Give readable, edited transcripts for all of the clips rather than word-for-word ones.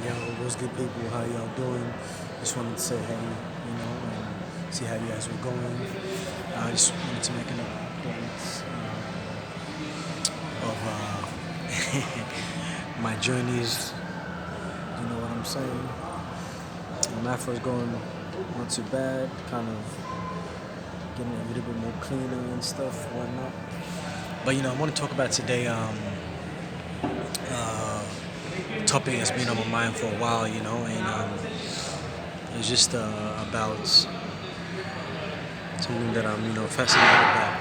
Yo, what's good, people? How y'all doing? Just wanted to say hey, and see how you guys were going. I just wanted to make an update of my journeys. You know what I'm saying? Afro's going not too bad, kind of getting a little bit more cleaner and stuff, whatnot. But I want to talk about today. Topic that's been on my mind for a while, and it's just about something that I'm, fascinated about.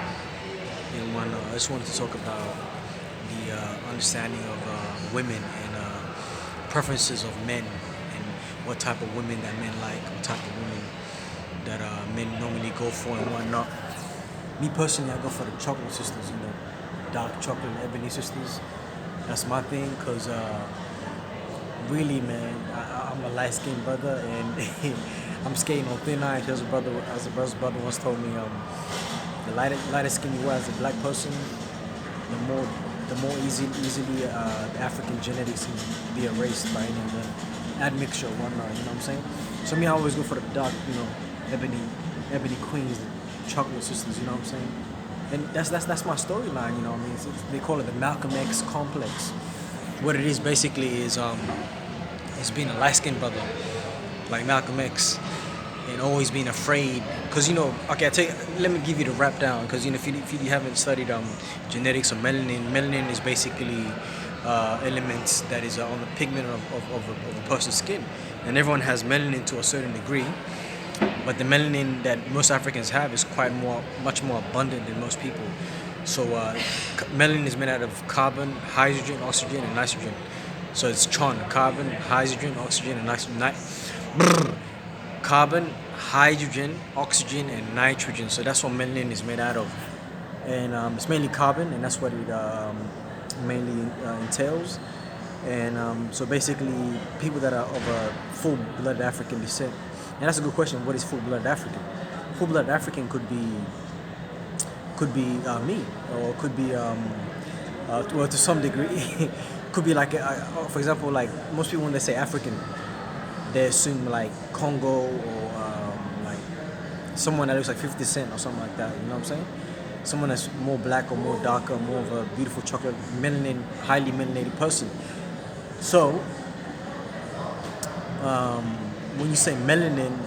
And I just wanted to talk about the understanding of women and preferences of men and what type of women that men like, what type of women that men normally go for and whatnot. Me personally, I go for the chocolate sisters, dark chocolate and ebony sisters. That's my thing, because really, man, I'm a light-skinned brother, and I'm skating on thin ice. As a brother's brother once told me, the lighter skin you are as a black person, the more easily the African genetics can be erased by the admixture or whatnot. You know what I'm saying? So me, I always go for the dark, ebony queens, the chocolate sisters. You know what I'm saying? And that's my storyline. They call it the Malcolm X complex. What it is basically is being a light-skinned brother like Malcolm X, and always being afraid, because okay, let me give you the wrap down, because if you haven't studied genetics or melanin is basically elements that is on the pigment of a person's skin, and everyone has melanin to a certain degree, but the melanin that most Africans have is much more abundant than most people. So melanin is made out of carbon, hydrogen, oxygen, and nitrogen. So it's carbon, hydrogen, oxygen, and nitrogen. Carbon, hydrogen, oxygen, and nitrogen. So that's what melanin is made out of. And it's mainly carbon, and that's what it mainly entails. And so basically, people that are of a full-blooded African descent. And that's a good question. What is full-blooded African? Full-blooded African could be me, or could be well, to some degree. Could be like, for example, like most people when they say African, they assume like Congo, or like someone that looks like 50 Cent or something like that. You know what I'm saying? Someone that's more black or more darker, more of a beautiful chocolate, highly melanated person. So when you say melanin,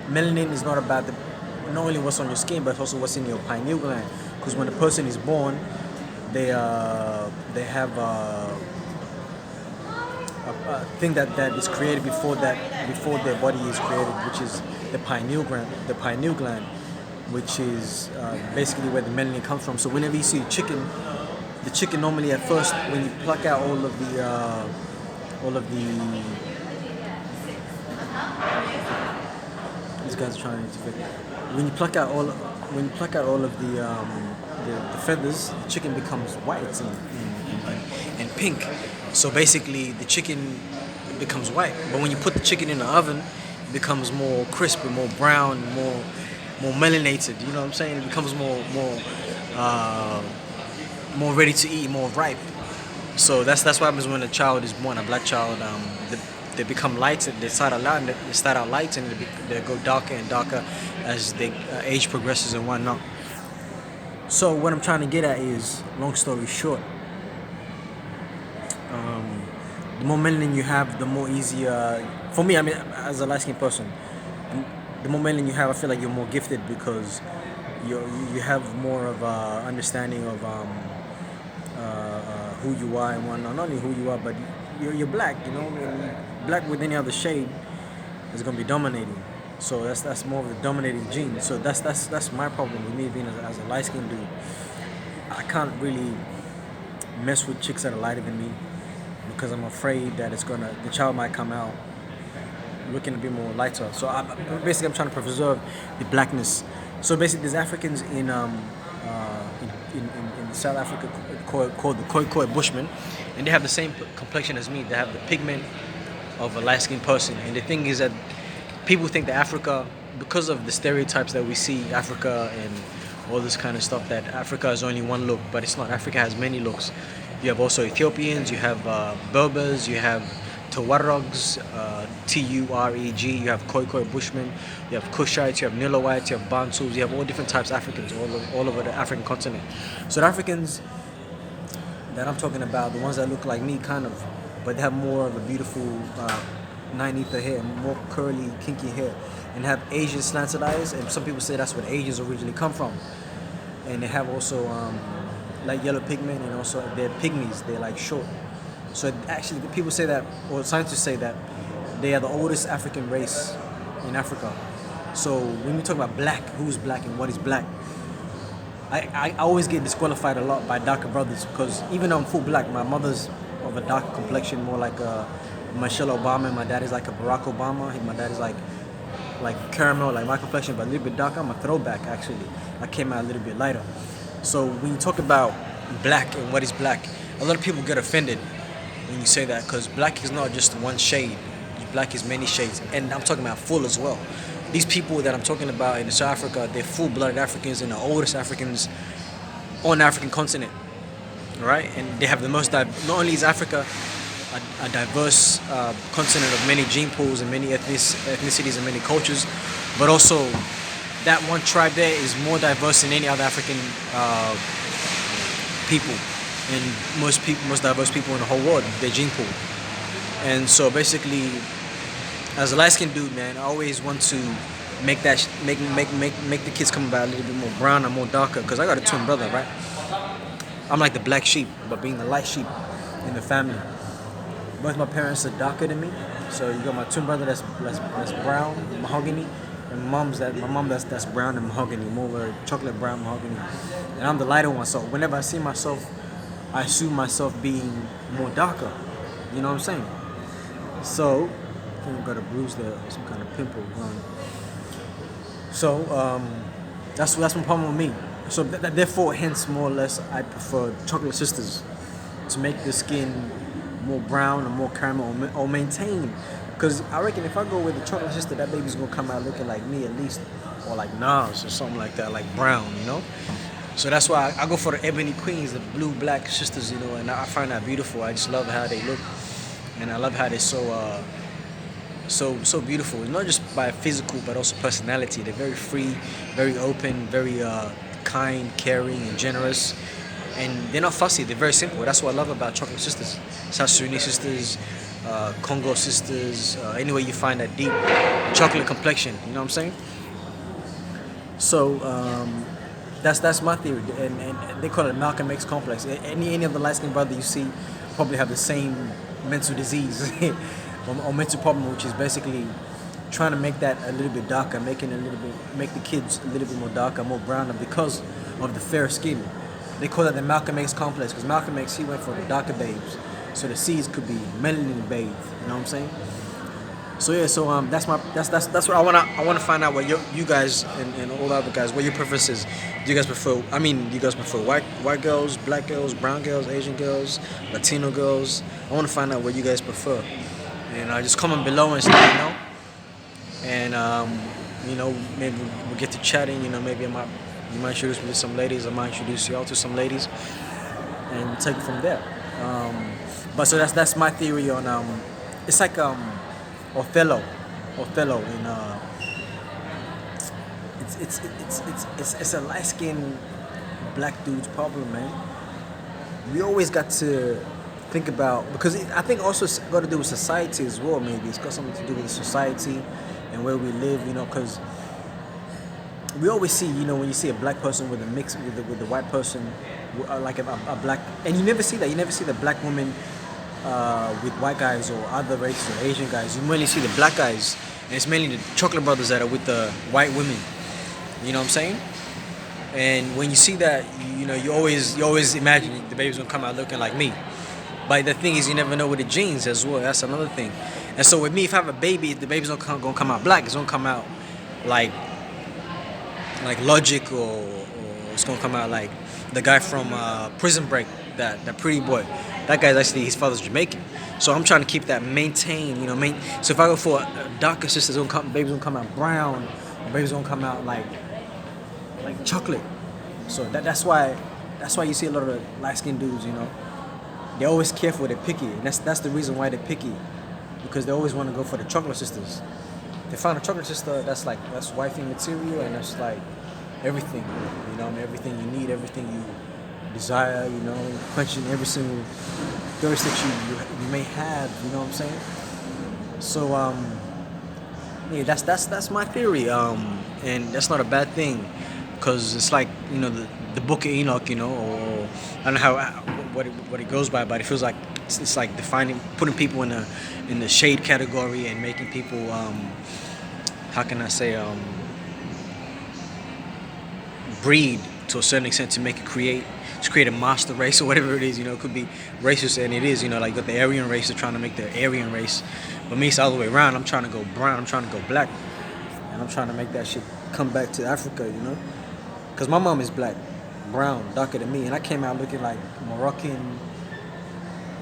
melanin is not about not only what's on your skin, but also what's in your pineal gland. Because when a person is born, they have a thing that is created before their body is created, which is the pineal gland, which is basically where the melanin comes from. So whenever you see a chicken, the chicken normally at first, when you pluck out all of the these guys are trying to fit. When you pluck out all of the feathers, the chicken becomes white and pink. So basically, the chicken becomes white. But when you put the chicken in the oven, it becomes more crisp and more brown, more melanated. You know what I'm saying? It becomes more ready to eat, more ripe. So that's what happens when a child is born, a black child. They become lighter. They start out light, and they go darker and darker as they age progresses and whatnot. So what I'm trying to get at is, long story short, the more melanin you have, the more easier. For me, I mean, as a light-skinned person, the more melanin you have, I feel like you're more gifted, because you have more of a understanding of who you are and whatnot. Not only who you are, but you're black. Black with any other shade is gonna be dominating. So that's more of the dominating gene. So that's my problem with me being as a light-skinned dude. I can't really mess with chicks that are lighter than me, because I'm afraid that the child might come out looking a bit more lighter. So I'm trying to preserve the blackness. So basically, there's Africans in South Africa called the Khoi Bushmen, and they have the same complexion as me. They have the pigment of a light-skinned person. And the thing is that people think that Africa, because of the stereotypes that we see, Africa and all this kind of stuff, that Africa is only one look, but it's not. Africa has many looks. You have also Ethiopians, you have Berbers, you have Tuaregs, Tureg. You have Khoikhoi Bushmen. You have Kushites. You have Niloites. You have Bantus. You have all different types of Africans all over the African continent. So the Africans that I'm talking about, the ones that look like me, kind of, but they have more of a beautiful 9-ether hair, more curly, kinky hair, and have Asian slanted eyes. And some people say that's where the Asians originally come from. And they have also like yellow pigment, and also they're pygmies. They're like short. So actually, people say that, or scientists say that, they are the oldest African race in Africa. So when we talk about black, who's black and what is black, I always get disqualified a lot by darker brothers, because even though I'm full black, my mother's of a dark complexion, more like a Michelle Obama, and my dad is like a Barack Obama. My dad is like caramel, like my complexion, but a little bit darker. I'm a throwback, actually. I came out a little bit lighter. So when you talk about black and what is black, a lot of people get offended when you say that, because black is not just one shade. Black is many shades, and I'm talking about full as well. These people that I'm talking about in South Africa, they're full-blooded Africans and the oldest Africans on the African continent, right? And they have the most, not only is Africa a diverse continent of many gene pools and many ethnicities and many cultures, but also that one tribe there is more diverse than any other African people, and most diverse people in the whole world, their gene pool. And so basically, as a light-skinned dude, man, I always want to make the kids come about a little bit more brown and more darker, because I got a twin brother, right? I'm like the black sheep, but being the light sheep in the family. Both my parents are darker than me, so you got my twin brother that's brown, mahogany, and my mom that's brown and mahogany, more chocolate brown mahogany, and I'm the lighter one. So whenever I see myself, I assume myself being more darker. You know what I'm saying? So I think I've got a bruise there, some kind of pimple growing. So that's my problem with me. So therefore, hence, more or less, I prefer chocolate sisters to make the skin more brown or more caramel, or maintain. Because I reckon if I go with the chocolate sister, that baby's gonna come out looking like me at least, or like Nas or something like that, like brown, you know. So that's why I go for the ebony queens, the blue black sisters, you know, and I find that beautiful. I just love how they look, and I love how they're so beautiful. Not just by physical, but also personality. They're very free, very open, very kind, caring, and generous. And they're not fussy. They're very simple. That's what I love about chocolate sisters. South Sudanese sisters, Congo sisters. Anywhere you find that deep chocolate complexion. You know what I'm saying? So that's my theory, and they call it Malcolm X complex. Any of the light-skinned brother you see probably have the same mental disease or mental problem, which is basically trying to make that a little bit darker, make the kids a little bit more darker, more browner, because of the fair skin. They call it the Malcolm X complex, because Malcolm X, he went for the darker babes, so the C's could be melanin bathed. You know what I'm saying? So yeah, that's what I wanna find out, what you guys and all the other guys, what your preferences. Do you guys prefer white girls, black girls, brown girls, Asian girls, Latino girls? I wanna find out what you guys prefer, and just comment below and let me know. And you know, maybe we'll get to chatting. You know, maybe you might introduce me to some ladies. I might introduce y'all to some ladies, and take it from there. But so that's my theory on it's like Othello in it's a light-skinned black dude's problem, man. We always got to think about, because I think also it's got to do with society as well. Maybe it's got something to do with the society and where we live, you know, because we always see, you know, when you see a black person with a mix with the white person, like a black, and you never see that. You never see the black woman with white guys or other races or Asian guys. You mainly see the black guys, and it's mainly the chocolate brothers that are with the white women. You know what I'm saying? And when you see that, you know, you always imagine the baby's gonna come out looking like me. But the thing is, you never know with the genes as well. That's another thing. And so with me, if I have a baby, the baby's not gonna come out black. It's gonna come out like Logic, or it's gonna come out like the guy from Prison Break, that pretty boy. That guy's actually, his father's Jamaican. So I'm trying to keep that maintained, you know. So if I go for a darker sister, baby's gonna come out brown. The baby's gonna come out like chocolate. So that's why you see a lot of the light-skinned dudes, you know. They're always careful. They're picky. And that's the reason why they're picky. because they always want to go for the chocolate sisters. They find a chocolate sister that's wifey material, and that's like everything. You know, I mean, everything you need, everything you desire. You know, quenching every single thirst that you may have. You know what I'm saying? So yeah, that's my theory. And that's not a bad thing, because it's like, you know, the Book of Enoch. You know, or I don't know what it goes by, but it feels like it's like putting people in the shade category and making people how can I say breed to a certain extent to create a master race or whatever it is. You know, it could be racist, and it is. You know, like the Aryan race, they're trying to make the Aryan race, but me, it's all the way around. I'm trying to go brown. I'm trying to go black, and I'm trying to make that shit come back to Africa. You know, because my mom is black, brown, darker than me, and I came out looking like Moroccan,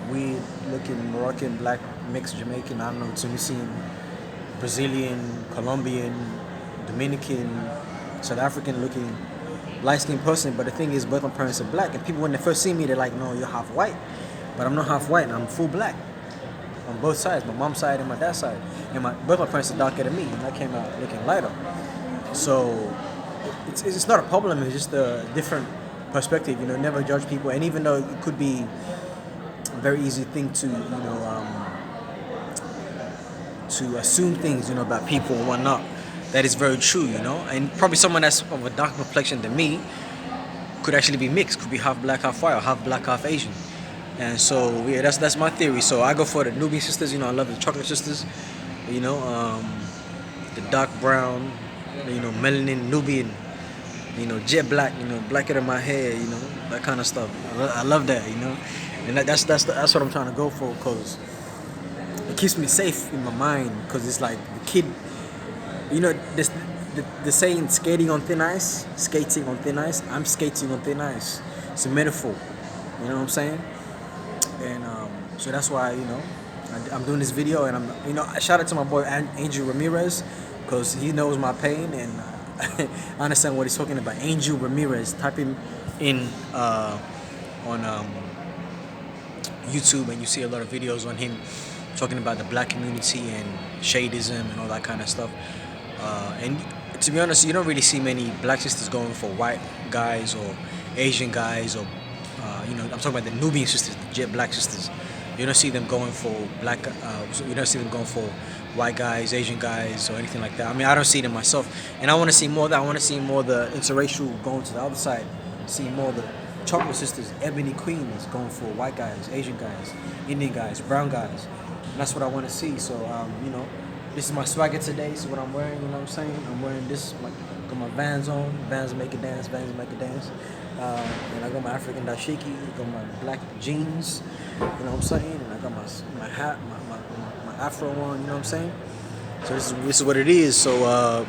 weird looking Moroccan, black, mixed Jamaican, I don't know, Tunisian, Brazilian, Colombian, Dominican, South African looking light-skinned person. But the thing is, both my parents are black, and people, when they first see me, they're like, no, you're half white. But I'm not half white, I'm full black on both sides, my mom's side and my dad's side. And both my parents are darker than me, and I came out looking lighter. So it's not a problem, it's just a different perspective. You know, never judge people. And even though it could be a very easy thing to, you know, to assume things, you know, about people and whatnot, that is very true, you know. And probably someone that's of a darker complexion than me could actually be mixed, could be half black, half white, or half black, half Asian. And so yeah, that's my theory. So I go for the Nubian sisters. You know, I love the chocolate sisters. You know, the dark brown, you know, melanin Nubian. You know, jet black. You know, blacker than my hair. You know, that kind of stuff. I love that. You know, and that's what I'm trying to go for, because it keeps me safe in my mind. Because it's like the kid. You know, the saying skating on thin ice. I'm skating on thin ice. It's a metaphor. You know what I'm saying? And so that's why, you know, I'm doing this video, and I'm, you know, shout out to my boy Angel Ramirez, because he knows my pain, and I understand what he's talking about. Angel Ramirez, type him in on YouTube, and you see a lot of videos on him talking about the black community and shadism and all that kind of stuff. And to be honest, you don't really see many black sisters going for white guys or Asian guys, or you know, I'm talking about the Nubian sisters, the jet black sisters. You don't see them going for black. You don't see them going for white guys, Asian guys, or anything like that. I mean, I don't see them myself, and I want to see more of that. I want to see more of the interracial going to the other side. See more of the chocolate sisters, ebony queens going for white guys, Asian guys, Indian guys, brown guys. And that's what I want to see. So you know, this is my swagger today. This is what I'm wearing. You know what I'm saying? I'm wearing this. Got my Vans on. Vans make it dance. Vans make it dance. And I got my African dashiki. I got my black jeans. You know what I'm saying? And I got my hat, my afro on. You know what I'm saying? So this is what it is. So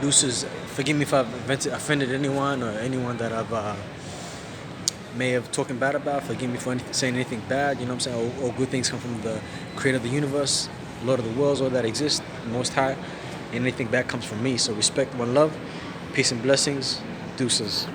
deuces. Forgive me if I've offended anyone, or anyone that I've may have talking bad about. Forgive me for saying anything bad. You know what I'm saying? All good things come from the creator of the universe, Lord of the worlds, all that exists, Most High. And anything bad comes from me. So respect, one love, peace and blessings. Deuces.